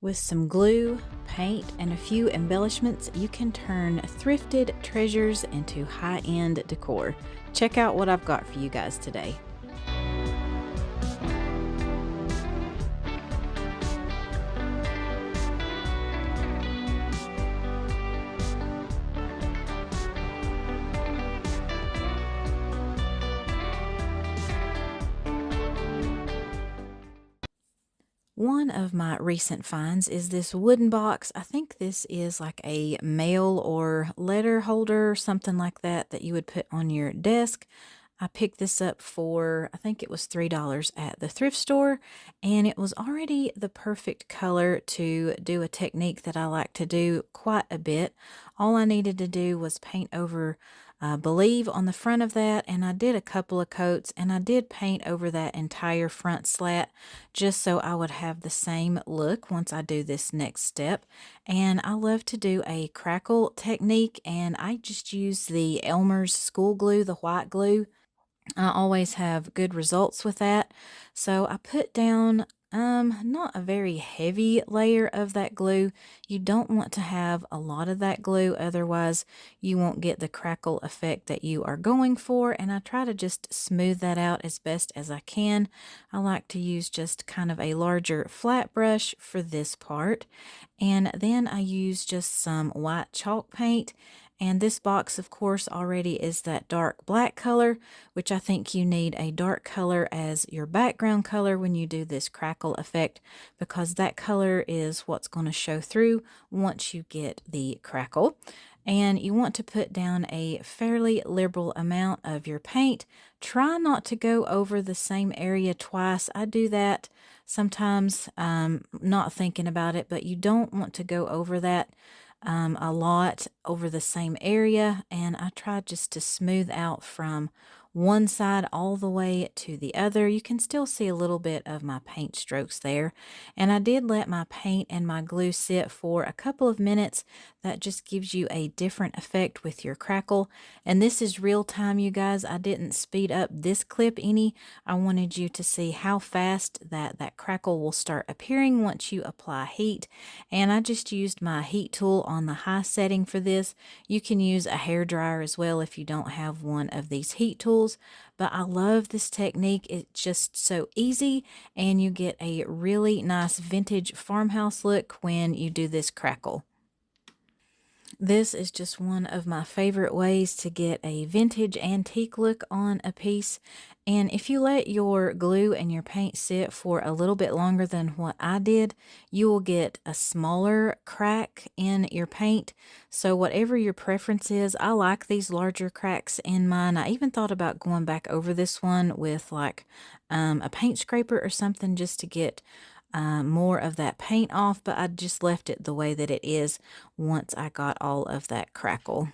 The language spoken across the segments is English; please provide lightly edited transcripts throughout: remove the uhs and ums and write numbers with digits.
With some glue, paint, and a few embellishments, you can turn thrifted treasures into high-end decor. Check out what I've got for you guys today. One of my recent finds is this wooden box. I think this is like a mail or letter holder or something like that that you would put on your desk. I picked this up for, I think it was $3 at the thrift store, and it was already the perfect color to do a technique that I like to do quite a bit. All I needed to do was paint over Believe on the front of that, and I did a couple of coats, and I did paint over that entire front slat just so I would have the same look once I do this next step. And I love to do a crackle technique, and I just use the Elmer's school glue, the white glue. I always have good results with that. So I put down not a very heavy layer of that glue. You don't want to have a lot of that glue, otherwise you won't get the crackle effect that you are going for, and I try to just smooth that out as best as I can. I like to use just kind of a larger flat brush for this part, and then I use just some white chalk paint. And this box, of course, already is that dark black color, which I think you need a dark color as your background color when you do this crackle effect, because that color is what's going to show through once you get the crackle. And you want to put down a fairly liberal amount of your paint. Try not to go over the same area twice. I do that sometimes, not thinking about it, but you don't want to go over that a lot over the same area, and I try just to smooth out from one side all the way to the other. You can still see a little bit of my paint strokes there, and I did let my paint and my glue sit for a couple of minutes. That just gives you a different effect with your crackle, and this is real time, you guys. I didn't speed up this clip any. I wanted you to see how fast that crackle will start appearing once you apply heat, and I just used my heat tool on the high setting for this. You can use a hair dryer as well if you don't have one of these heat tools. But I love this technique. It's just so easy, and you get a really nice vintage farmhouse look when you do this crackle. This is just one of my favorite ways to get a vintage antique look on a piece. And if you let your glue and your paint sit for a little bit longer than what I did, you will get a smaller crack in your paint. So whatever your preference is, I like these larger cracks in mine. I even thought about going back over this one with like a paint scraper or something just to get more of that paint off, but I just left it the way that it is once I got all of that crackle.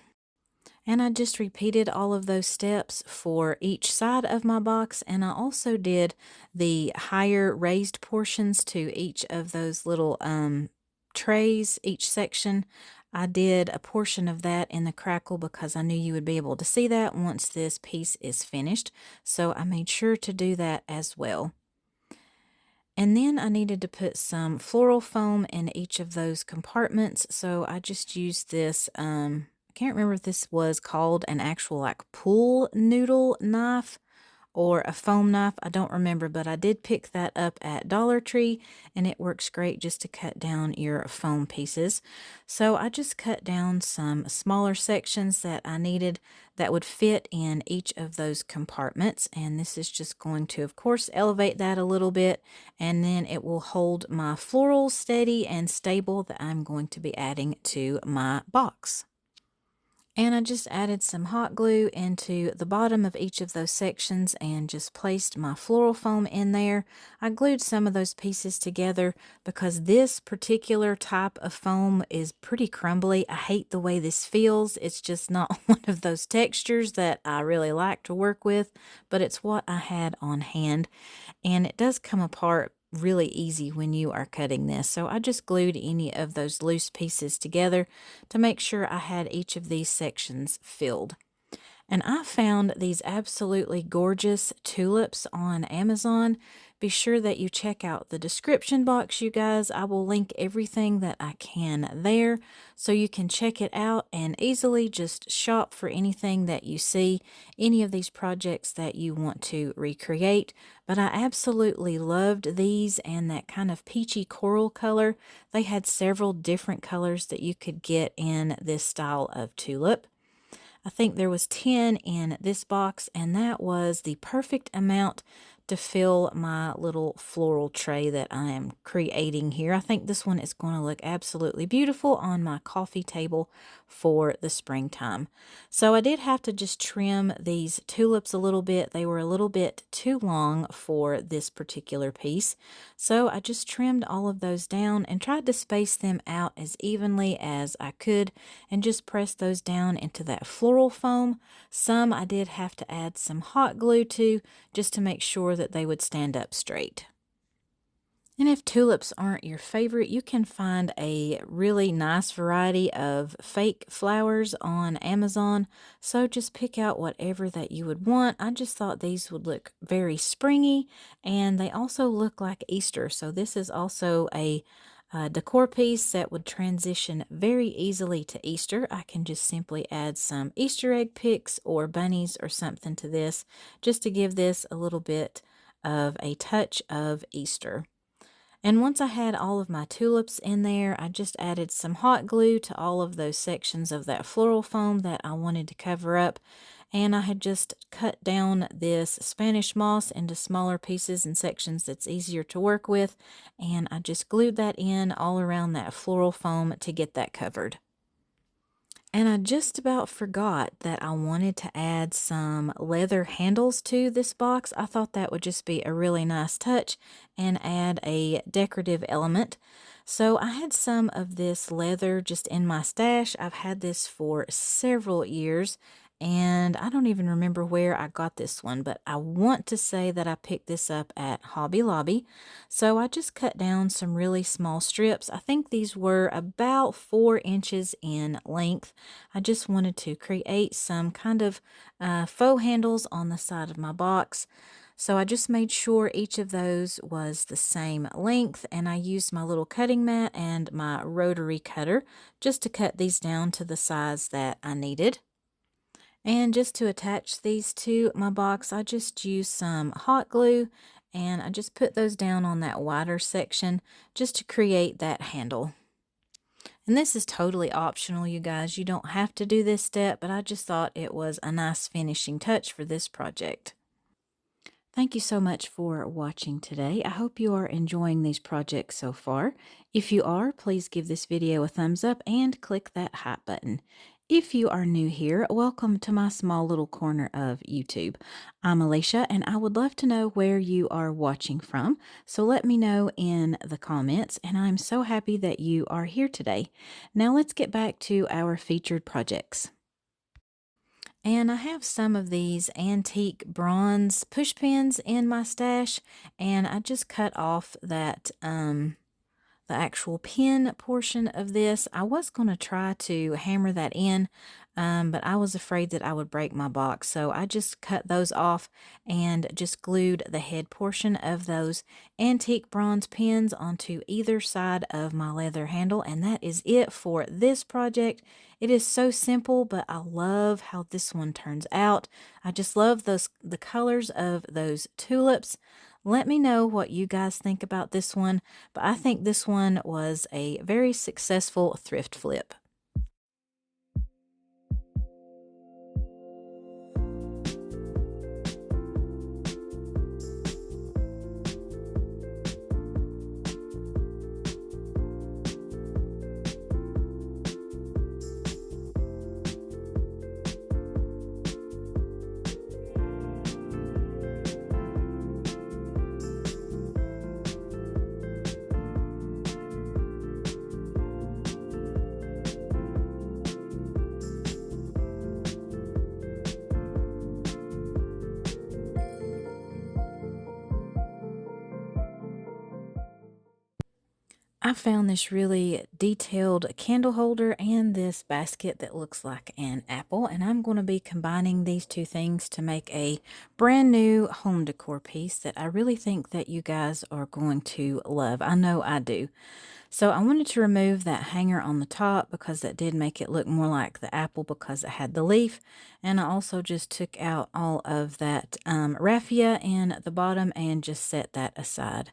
And I just repeated all of those steps for each side of my box, and I also did the higher raised portions to each of those little trays, each section. I did a portion of that in the crackle because I knew you would be able to see that once this piece is finished, so I made sure to do that as well. And then I needed to put some floral foam in each of those compartments, so I just used this, I can't remember if this was called an actual like pool noodle knife or a foam knife. I don't remember, but I did pick that up at Dollar Tree, and it works great just to cut down your foam pieces. So I just cut down some smaller sections that I needed that would fit in each of those compartments, and this is just going to, of course, elevate that a little bit, and then it will hold my florals steady and stable that I'm going to be adding to my box. And I just added some hot glue into the bottom of each of those sections and just placed my floral foam in there. I glued some of those pieces together because this particular type of foam is pretty crumbly. I hate the way this feels. It's just not one of those textures that I really like to work with, but it's what I had on hand. And it does come apart really easy when you are cutting this. So I just glued any of those loose pieces together to make sure I had each of these sections filled. And I found these absolutely gorgeous tulips on Amazon. Be sure that you check out the description box, you guys. I will link everything that I can there so you can check it out and easily just shop for anything that you see, any of these projects that you want to recreate. But I absolutely loved these and that kind of peachy coral color. They had several different colors that you could get in this style of tulip. I think there was 10 in this box, and that was the perfect amount to fill my little floral tray that I am creating here. I think this one is going to look absolutely beautiful on my coffee table for the springtime. So I did have to just trim these tulips a little bit. They were a little bit too long for this particular piece. So I just trimmed all of those down and tried to space them out as evenly as I could and just press those down into that floral foam. Some I did have to add some hot glue to just to make sure that they would stand up straight. And if tulips aren't your favorite, you can find a really nice variety of fake flowers on Amazon. So just pick out whatever that you would want. I just thought these would look very springy, and they also look like Easter. So this is also a decor piece that would transition very easily to Easter. I can just simply add some Easter egg picks or bunnies or something to this just to give this a little bit of a touch of Easter. And once I had all of my tulips in there, I just added some hot glue to all of those sections of that floral foam that I wanted to cover up. And I had just cut down this Spanish moss into smaller pieces and sections that's easier to work with. And I just glued that in all around that floral foam to get that covered. And I just about forgot that I wanted to add some leather handles to this box. I thought that would just be a really nice touch and add a decorative element. So I had some of this leather just in my stash. I've had this for several years, and I don't even remember where I got this one, but I want to say that I picked this up at Hobby Lobby. So I just cut down some really small strips. I think these were about 4 inches in length. I just wanted to create some kind of faux handles on the side of my box. So I just made sure each of those was the same length, and I used my little cutting mat and my rotary cutter just to cut these down to the size that I needed. And just to attach these to my box, I just used some hot glue, and I just put those down on that wider section just to create that handle. And this is totally optional, you guys. You don't have to do this step, but I just thought it was a nice finishing touch for this project. Thank you so much for watching today. I hope you are enjoying these projects so far. If you are, please give this video a thumbs up and click that hype button. If you are new here, welcome to my small little corner of YouTube. I'm Alicia, and I would love to know where you are watching from, so let me know in the comments, and I'm so happy that you are here today. Now let's get back to our featured projects. And I have some of these antique bronze push pins in my stash, and I just cut off that the actual pin portion of this. I was going to try to hammer that in, but I was afraid that I would break my box, so I just cut those off and just glued the head portion of those antique bronze pins onto either side of my leather handle, and that is it for this project. It is so simple, but I love how this one turns out. I just love the colors of those tulips. Let me know what you guys think about this one, but I think this one was a very successful thrift flip. I found this really detailed candle holder and this basket that looks like an apple, and I'm going to be combining these two things to make a brand new home decor piece that I really think that you guys are going to love. I know I do. So I wanted to remove that hanger on the top because that did make it look more like the apple because it had the leaf. And I also just took out all of that raffia in the bottom and just set that aside.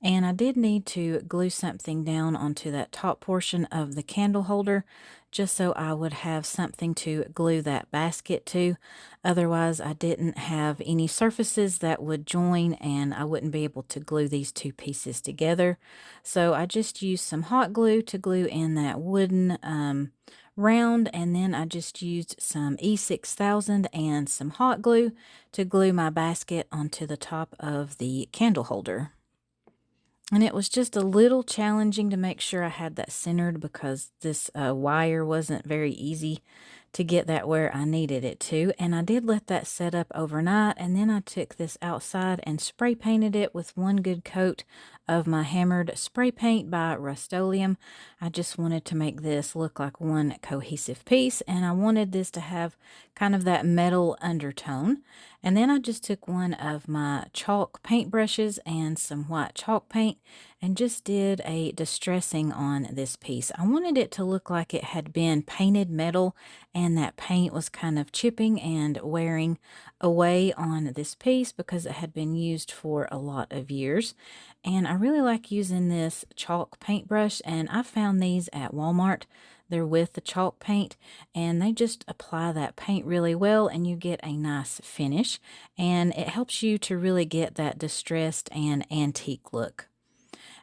And I did need to glue something down onto that top portion of the candle holder just so I would have something to glue that basket to. Otherwise, I didn't have any surfaces that would join and I wouldn't be able to glue these two pieces together. So I just used some hot glue to glue in that wooden round, and then I just used some E6000 and some hot glue to glue my basket onto the top of the candle holder. And it was just a little challenging to make sure I had that centered because this wire wasn't very easy to get that where I needed it to. And I did let that set up overnight, and then I took this outside and spray painted it with one good coat of my hammered spray paint by Rust-Oleum. I just wanted to make this look like one cohesive piece, and I wanted this to have kind of that metal undertone. And then I just took one of my chalk paint brushes and some white chalk paint and just did a distressing on this piece. I wanted it to look like it had been painted metal and that paint was kind of chipping and wearing away on this piece because it had been used for a lot of years. And I really like using this chalk paintbrush, and I found these at Walmart. They're with the chalk paint, and they just apply that paint really well, and you get a nice finish, and it helps you to really get that distressed and antique look.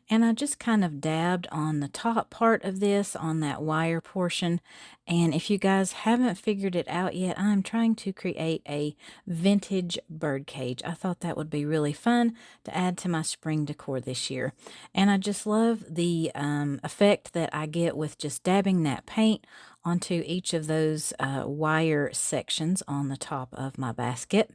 And I just kind of dabbed on the top part of this on that wire portion. And if you guys haven't figured it out yet, I'm trying to create a vintage bird cage. I thought that would be really fun to add to my spring decor this year. And I just love the effect that I get with just dabbing that paint onto each of those wire sections on the top of my basket.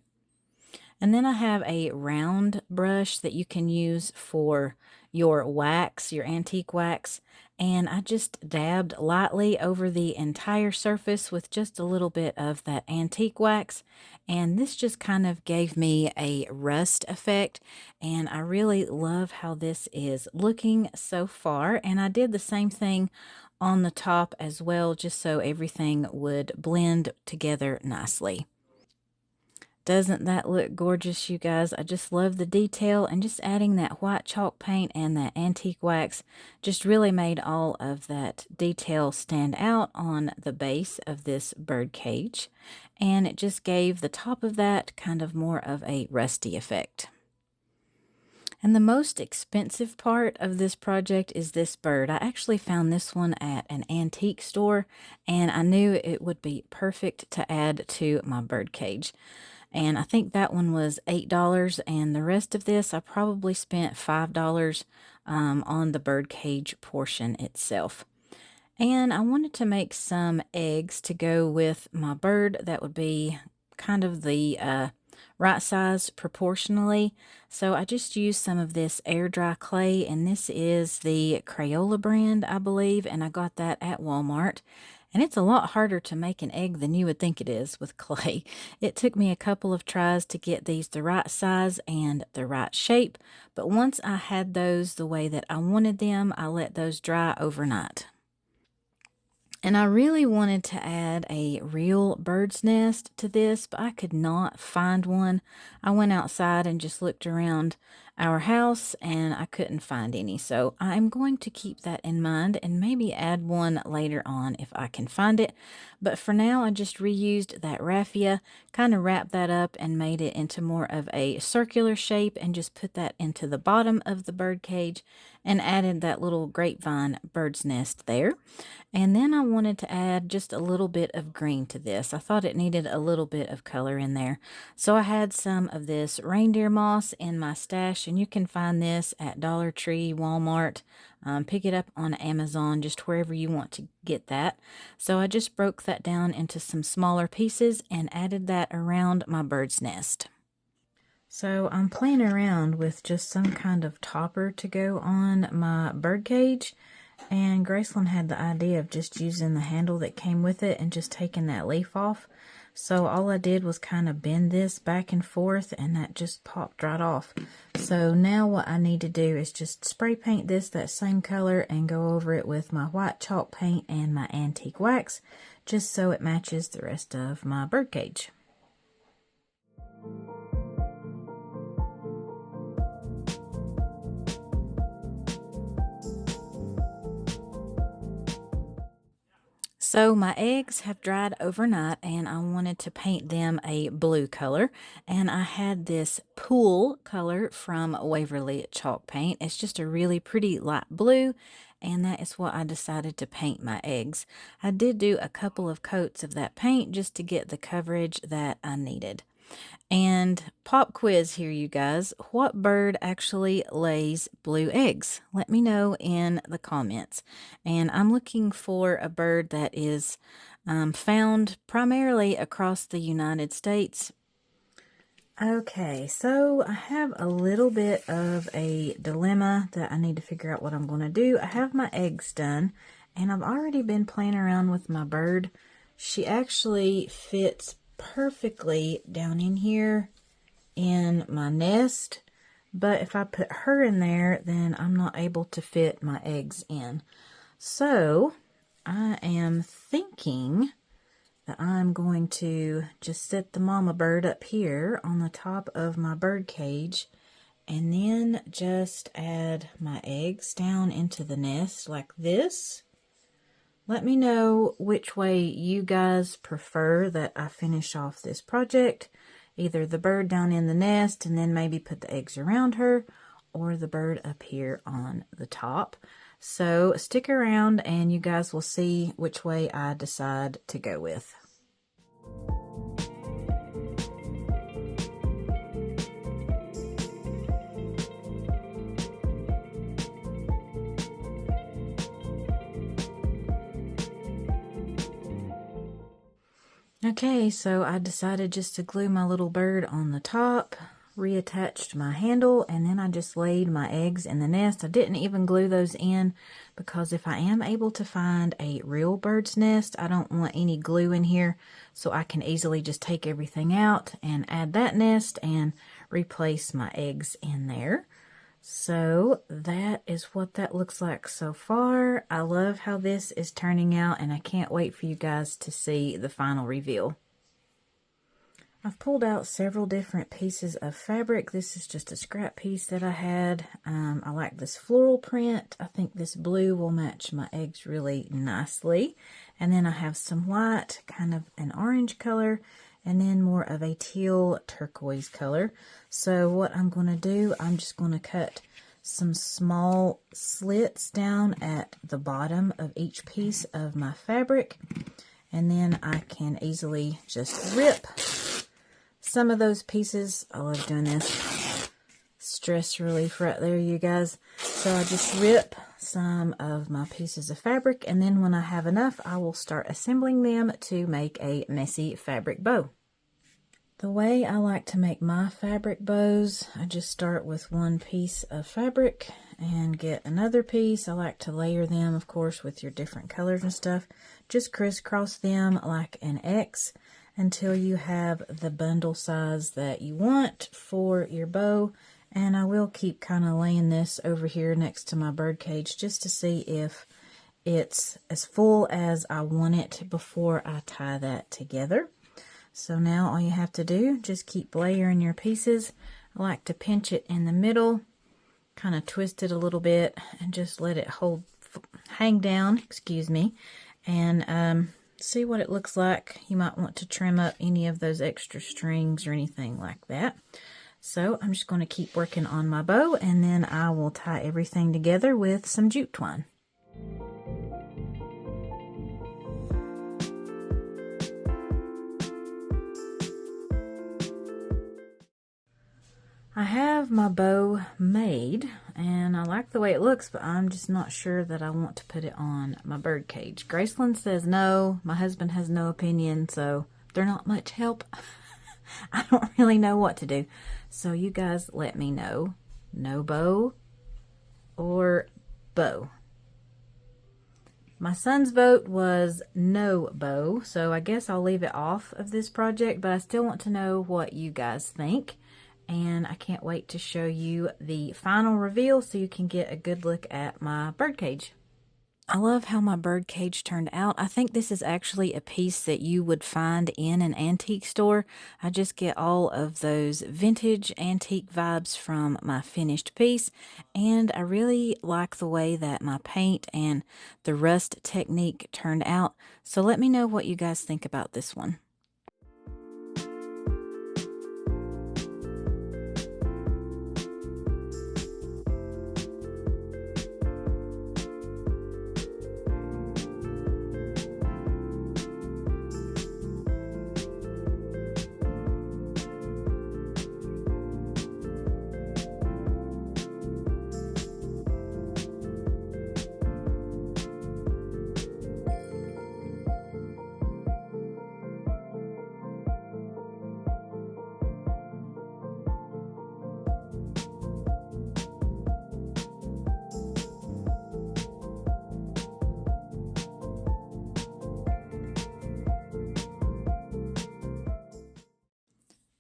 And then I have a round brush that you can use for your wax, your antique wax. And I just dabbed lightly over the entire surface with just a little bit of that antique wax. And this just kind of gave me a rust effect. And I really love how this is looking so far. And I did the same thing on the top as well, just so everything would blend together nicely. Doesn't that look gorgeous, you guys? I just love the detail, and just adding that white chalk paint and that antique wax just really made all of that detail stand out on the base of this bird cage. And it just gave the top of that kind of more of a rusty effect. And the most expensive part of this project is this bird. I actually found this one at an antique store, and I knew it would be perfect to add to my bird cage. And I think that one was $8, and the rest of this I probably spent $5 on the bird cage portion itself. And I wanted to make some eggs to go with my bird that would be kind of the right size proportionally. So I just used some of this air dry clay, and this is the Crayola brand, I believe, and I got that at Walmart. And it's a lot harder to make an egg than you would think it is with clay. It took me a couple of tries to get these the right size and the right shape, but once I had those the way that I wanted them, I let those dry overnight. And I really wanted to add a real bird's nest to this, but I could not find one. I went outside and just looked around our house and I couldn't find any. So I'm going to keep that in mind and maybe add one later on if I can find it. But for now, I just reused that raffia, kind of wrapped that up and made it into more of a circular shape and just put that into the bottom of the bird cage and added that little grapevine bird's nest there. And then I wanted to add just a little bit of green to this. I thought it needed a little bit of color in there. So I had some of this reindeer moss in my stash, and you can find this at Dollar Tree, Walmart. Pick it up on Amazon, just wherever you want to get that. So I just broke that down into some smaller pieces and added that around my bird's nest. So I'm playing around with just some kind of topper to go on my birdcage, and Graceland had the idea of just using the handle that came with it and just taking that leaf off. So all I did was kind of bend this back and forth, and that just popped right off. So now what I need to do is just spray paint this that same color and go over it with my white chalk paint and my antique wax, just so it matches the rest of my birdcage. So my eggs have dried overnight, and I wanted to paint them a blue color, and I had this pool color from Waverly Chalk Paint. It's just a really pretty light blue, and that is what I decided to paint my eggs. I did do a couple of coats of that paint just to get the coverage that I needed. And pop quiz here, you guys. What bird actually lays blue eggs? Let me know in the comments. And I'm looking for a bird that is found primarily across the United States. Okay, so I have a little bit of a dilemma that I need to figure out what I'm going to do. I have my eggs done, and I've already been playing around with my bird. She actually fits perfectly down in here in my nest, but if I put her in there, then I'm not able to fit my eggs in. So I am thinking that I'm going to just set the mama bird up here on the top of my bird cage, and then just add my eggs down into the nest like this. Let me know which way you guys prefer that I finish off this project. Either the bird down in the nest and then maybe put the eggs around her, or the bird up here on the top. So stick around and you guys will see which way I decide to go with. Okay, so I decided just to glue my little bird on the top, reattached my handle, and then I just laid my eggs in the nest. I didn't even glue those in because if I am able to find a real bird's nest, I don't want any glue in here, so I can easily just take everything out and add that nest and replace my eggs in there. So that is what that looks like so far. I love how this is turning out, and I can't wait for you guys to see the final reveal. I've pulled out several different pieces of fabric. This is just a scrap piece that I had. I like this floral print. I think this blue will match my eggs really nicely. And then I have some white, kind of an orange color, and then more of a teal turquoise color. So what I'm going to do, I'm just going to cut some small slits down at the bottom of each piece of my fabric, and then I can easily just rip some of those pieces. I love doing this. Stress relief right there, you guys. So I just rip some of my pieces of fabric, and then when I have enough, I will start assembling them to make a messy fabric bow. The way I like to make my fabric bows, I just start with one piece of fabric and get another piece. I like to layer them, of course, with your different colors and stuff. Just crisscross them like an X until you have the bundle size that you want for your bow. And I will keep kind of laying this over here next to my bird cage just to see if it's as full as I want it before I tie that together. So now all you have to do, just keep layering your pieces. I like to pinch it in the middle, kind of twist it a little bit, and just let it hang down, excuse me, and see what it looks like. You might want to trim up any of those extra strings or anything like that. So I'm just going to keep working on my bow, and then I will tie everything together with some jute twine. I have my bow made, and I like the way it looks, but I'm just not sure that I want to put it on my bird cage. Graceland says no. My husband has no opinion, so they're not much help. I don't really know what to do. So you guys let me know. No bow or bow. My son's vote was no bow, so I guess I'll leave it off of this project, but I still want to know what you guys think. And I can't wait to show you the final reveal so you can get a good look at my birdcage. I love how my bird cage turned out. I think this is actually a piece that you would find in an antique store. I just get all of those vintage antique vibes from my finished piece, and I really like the way that my paint and the rust technique turned out. So let me know what you guys think about this one.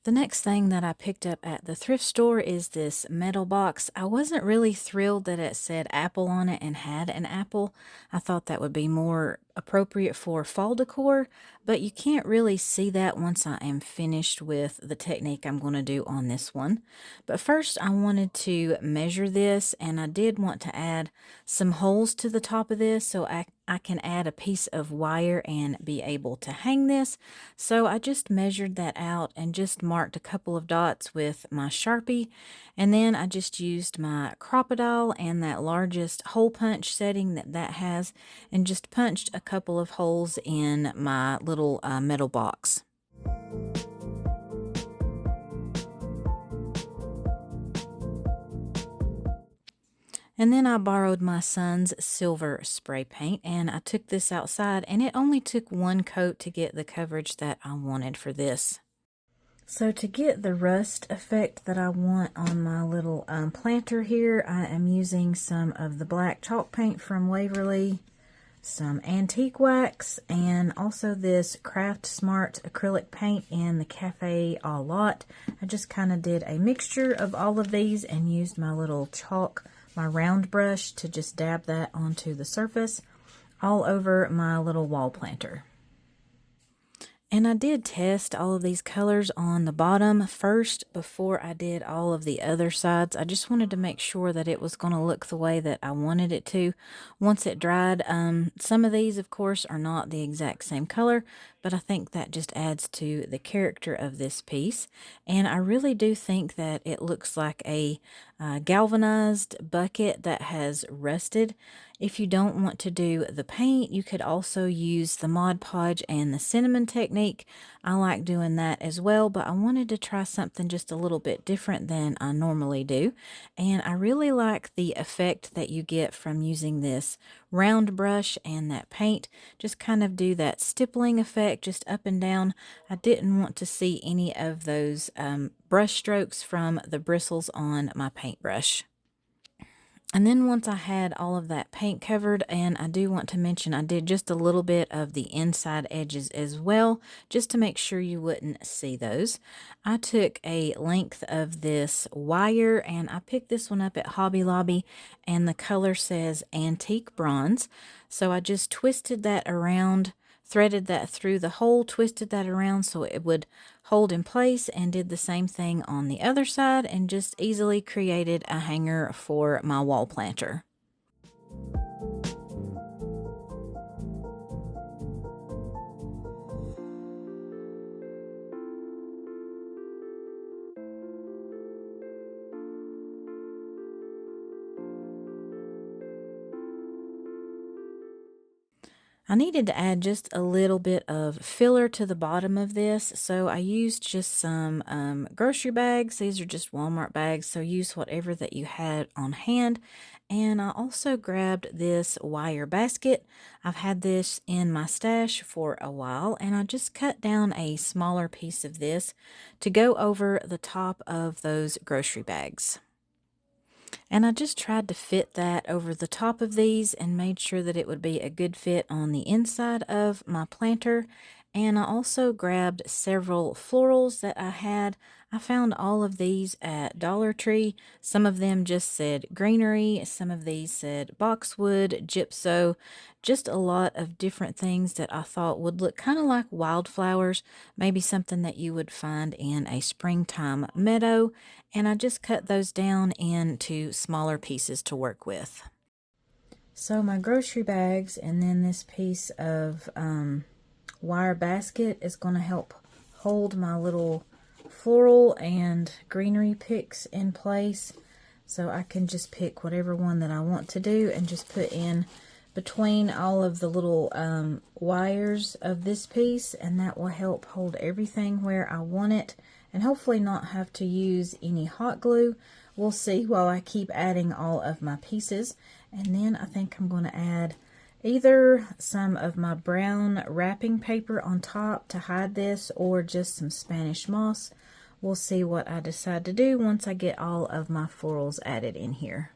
The next thing that I picked up at the thrift store is this metal box. I wasn't really thrilled that it said apple on it and had an apple. I thought that would be more appropriate for fall decor, but you can't really see that once I am finished with the technique I'm going to do on this one. But first I wanted to measure this, and I did want to add some holes to the top of this so I can add a piece of wire and be able to hang this. So I just measured that out and just marked a couple of dots with my Sharpie, and then I just used my Crocodile and that largest hole punch setting that has, and just punched a couple of holes in my little metal box. And then I borrowed my son's silver spray paint, and I took this outside, and it only took one coat to get the coverage that I wanted for this. So to get the rust effect that I want on my little planter here, I am using some of the black chalk paint from Waverly, some antique wax, and also this Craft Smart acrylic paint in the Cafe a Lot. I just kind of did a mixture of all of these and used my little chalk, my round brush, to just dab that onto the surface all over my little wall planter. And I did test all of these colors on the bottom first before I did all of the other sides. I just wanted to make sure that it was going to look the way that I wanted it to once it dried. Some of these, of course, are not the exact same color, but I think that just adds to the character of this piece. And I really do think that it looks like a galvanized bucket that has rusted. If you don't want to do the paint, you could also use the Mod Podge and the cinnamon technique. I like doing that as well, but I wanted to try something just a little bit different than I normally do. And I really like the effect that you get from using this round brush and that paint. Just kind of do that stippling effect just up and down. I didn't want to see any of those brush strokes from the bristles on my paintbrush. And then once I had all of that paint covered, and I do want to mention I did just a little bit of the inside edges as well, just to make sure you wouldn't see those. I took a length of this wire, and I picked this one up at Hobby Lobby, and the color says Antique Bronze. So I just twisted that around, threaded that through the hole, twisted that around so it would hold in place, and did the same thing on the other side, and just easily created a hanger for my wall planter. I needed to add just a little bit of filler to the bottom of this, so I used just some grocery bags. These are just Walmart bags, so use whatever that you had on hand. And I also grabbed this wire basket. I've had this in my stash for a while, and I just cut down a smaller piece of this to go over the top of those grocery bags. And I just tried to fit that over the top of these and made sure that it would be a good fit on the inside of my planter. And I also grabbed several florals that I had. I found all of these at Dollar Tree. Some of them just said greenery. Some of these said boxwood, gypso, just a lot of different things that I thought would look kind of like wildflowers, maybe something that you would find in a springtime meadow. And I just cut those down into smaller pieces to work with. So my grocery bags and then this piece of wire basket is going to help hold my little floral and greenery picks in place. So I can just pick whatever one that I want to do and just put in between all of the little wires of this piece, and that will help hold everything where I want it and hopefully not have to use any hot glue. We'll see while I keep adding all of my pieces. And then I think I'm going to add either some of my brown wrapping paper on top to hide this or just some Spanish moss. We'll see what I decide to do once I get all of my florals added in here.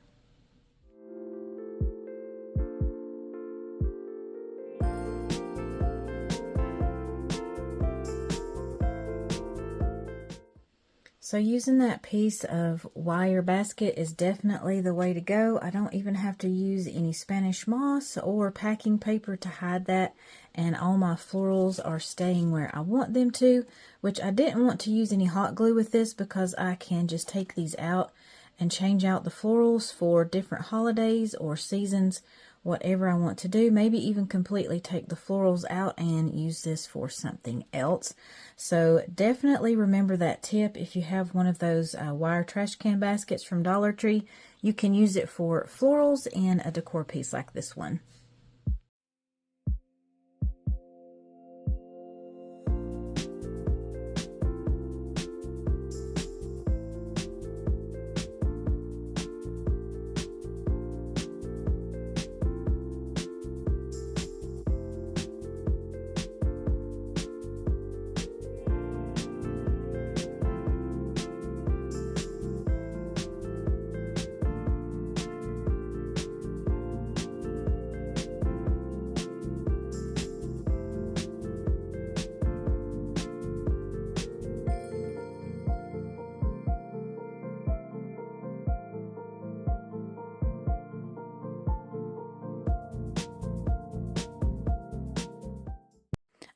So using that piece of wire basket is definitely the way to go. I don't even have to use any Spanish moss or packing paper to hide that, and all my florals are staying where I want them to, which I didn't want to use any hot glue with this because I can just take these out and change out the florals for different holidays or seasons, whatever I want to do. Maybe even completely take the florals out and use this for something else. So definitely remember that tip. If you have one of those wire trash can baskets from Dollar Tree, you can use it for florals and a decor piece like this one.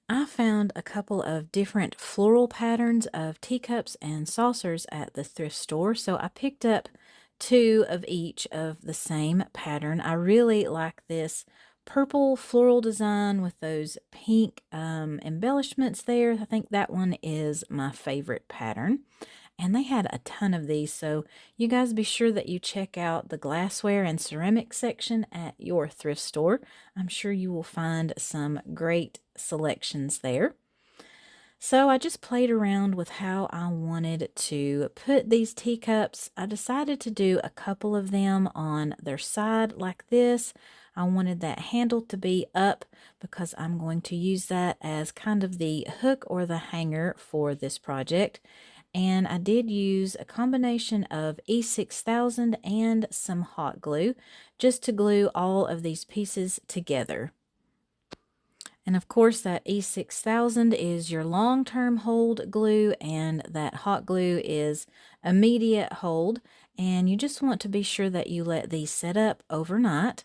I found a couple of different floral patterns of teacups and saucers at the thrift store, so I picked up 2 of each of the same pattern. I really like this purple floral design with those pink embellishments there. I think that one is my favorite pattern. And they had a ton of these, so you guys be sure that you check out the glassware and ceramic section at your thrift store. I'm sure you will find some great selections there. So I just played around with how I wanted to put these teacups. I decided to do a couple of them on their side like this. I wanted that handle to be up because I'm going to use that as kind of the hook or the hanger for this project. And I did use a combination of E6000 and some hot glue just to glue all of these pieces together. And of course that E6000 is your long-term hold glue, and that hot glue is immediate hold. And you just want to be sure that you let these set up overnight.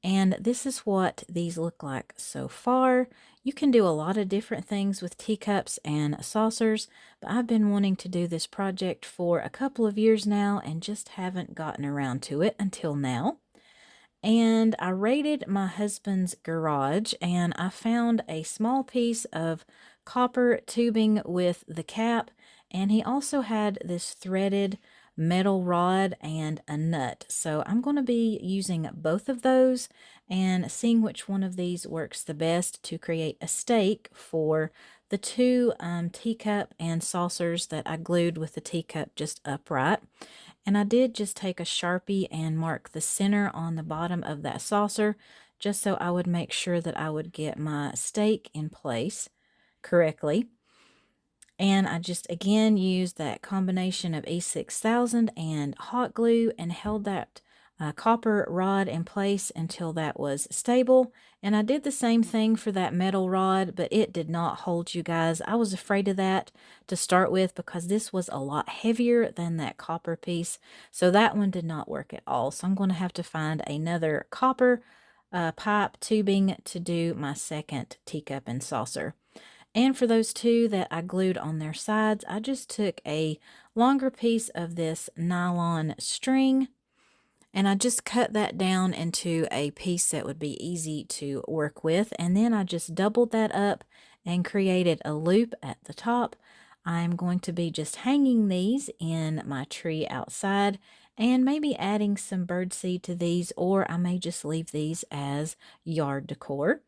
And this is what these look like so far. You can do a lot of different things with teacups and saucers, but I've been wanting to do this project for a couple of years now and just haven't gotten around to it until now. And I raided my husband's garage and I found a small piece of copper tubing with the cap, and he also had this threaded metal rod and a nut. So I'm going to be using both of those and seeing which one of these works the best to create a stake for the two teacup and saucers that I glued with the teacup just upright. And I did just take a Sharpie and mark the center on the bottom of that saucer, just so I would make sure that I would get my stake in place correctly. And I just again used that combination of E6000 and hot glue and held that copper rod in place until that was stable. And I did the same thing for that metal rod, but it did not hold, you guys. I was afraid of that to start with because this was a lot heavier than that copper piece. So that one did not work at all. So I'm going to have to find another copper pipe tubing to do my second teacup and saucer. And for those two that I glued on their sides, I just took a longer piece of this nylon string and I just cut that down into a piece that would be easy to work with. And then I just doubled that up and created a loop at the top. I'm going to be just hanging these in my tree outside and maybe adding some birdseed to these, or I may just leave these as yard decor.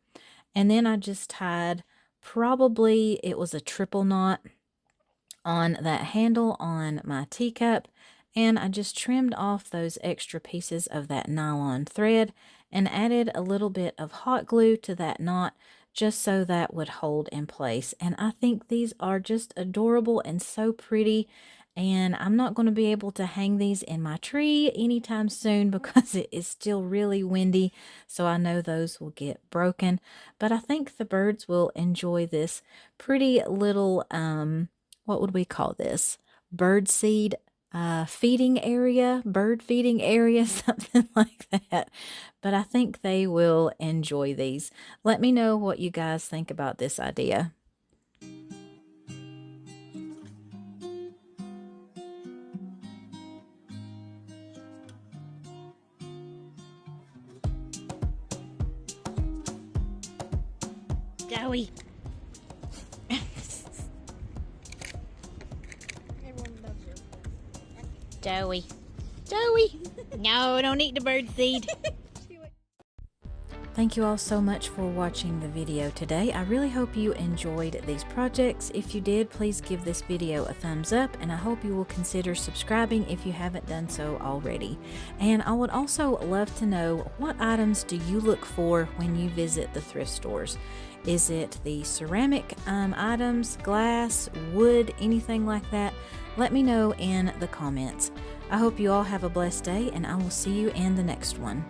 And then I just tied, probably it was a triple knot on that handle on my teacup, and I just trimmed off those extra pieces of that nylon thread and added a little bit of hot glue to that knot just so that would hold in place. And I think these are just adorable and so pretty. And I'm not going to be able to hang these in my tree anytime soon because it is still really windy. So I know those will get broken. But I think the birds will enjoy this pretty little, what would we call this? Birdseed feeding area, bird feeding area, something like that. But I think they will enjoy these. Let me know what you guys think about this idea. Joey. Joey. Joey. No, don't eat the bird seed. Thank you all so much for watching the video today. I really hope you enjoyed these projects. If you did, please give this video a thumbs up, and I hope you will consider subscribing if you haven't done so already. And I would also love to know, what items do you look for when you visit the thrift stores? Is it the ceramic items, glass, wood, anything like that? Let me know in the comments. I hope you all have a blessed day, and I will see you in the next one.